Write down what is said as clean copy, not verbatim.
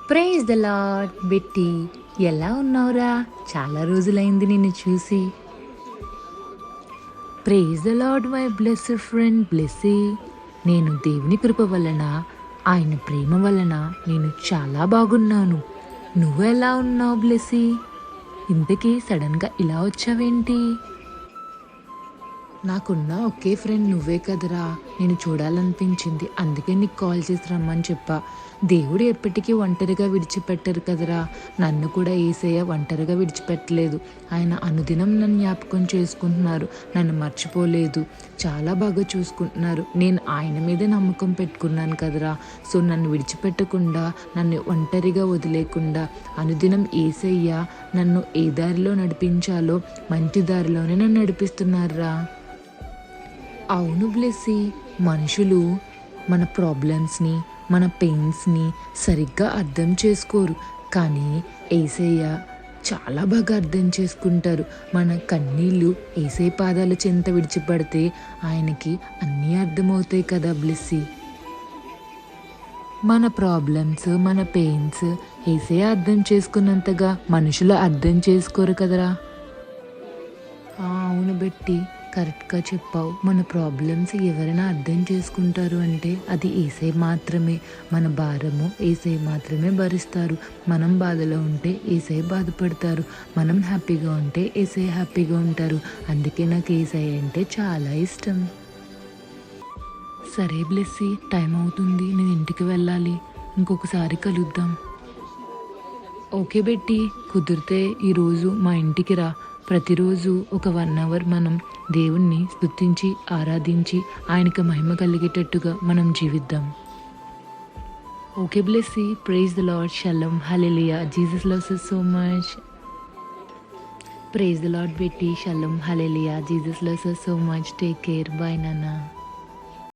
Praise the Lord బెట్టి. ఎలా ఉన్నావురా? చాలా రోజులైంది నిన్ను చూసి. Praise the lord my blessed friend Blessy. నేను దేవుని కృప వలన, ఆయన ప్రేమ వలన నేను చాలా బాగున్నాను. నువ్వు ఎలా ఉన్నావు బ్లెస్సీ? ఇంతకీ సడన్గా ఇలా వచ్చావేంటి? నాకున్న ఒకే ఫ్రెండ్ నువ్వే కదరా. నేను చూడాలనిపించింది, అందుకే నీకు కాల్ చేసి రమ్మని చెప్పా. దేవుడు ఎప్పటికీ ఒంటరిగా విడిచిపెట్టరు కదరా. నన్ను కూడా యేసయ్య ఒంటరిగా విడిచిపెట్టలేదు. ఆయన అనుదినం నన్ను జ్ఞాపకం చేసుకుంటున్నారు, నన్ను మర్చిపోలేదు, చాలా బాగా చూసుకుంటున్నారు. నేను ఆయన మీదే నమ్మకం పెట్టుకున్నాను కదరా. సో నన్ను విడిచిపెట్టకుండా, నన్ను ఒంటరిగా వదిలేకుండా అనుదినం యేసయ్య నన్ను ఏ దారిలో నడిపించాలో మంచి దారిలోనే నన్ను నడిపిస్తున్నారా. అవును బ్లెస్సీ, మనుషులు మన ప్రాబ్లమ్స్ని, మన పెయిన్స్ని సరిగ్గా అర్థం చేసుకోరు, కానీ యేసయ్య చాలా బాగా అర్థం చేసుకుంటారు. మన కన్నీళ్ళు యేసయ్య పాదాల చెంత విడిచిపడితే ఆయనకి అన్నీ అర్థమవుతాయి కదా బ్లెస్సీ. మన ప్రాబ్లమ్స్, మన పెయిన్స్ యేసయ్య అర్థం చేసుకున్నంతగా మనుషులు అర్థం చేసుకోరు కదరా. అవును బెట్టి, కరెక్ట్గా చెప్పావు. మన ప్రాబ్లమ్స్ ఎవరైనా అర్థం చేసుకుంటారు అంటే అది యేసయ్య మాత్రమే. మన భారము యేసయ్య మాత్రమే భరిస్తారు. మనం బాధలో ఉంటే యేసయ్య బాధపడతారు, మనం హ్యాపీగా ఉంటే యేసయ్య హ్యాపీగా ఉంటారు. అందుకే నాకు యేసయ్య అంటే చాలా ఇష్టం. సరే బ్లెస్సీ, టైం అవుతుంది, నేను ఇంటికి వెళ్ళాలి. ఇంకొకసారి కలుద్దాం. ఓకే బెట్టి, కుదిరితే ఈరోజు మా ఇంటికి రా. ప్రతిరోజు ఒక 1 అవర్ మనం దేవుణ్ణి స్తుతించి ఆరాధించి ఆయనకు మహిమ కలిగేటట్టుగా మనం జీవిద్దాం. Okay Blessy, praise the Lord, shalom, hallelujah, Jesus loves us so much. Praise the Lord Betty, shalom, hallelujah, Jesus loves us so much. Take care, bye నాన్న.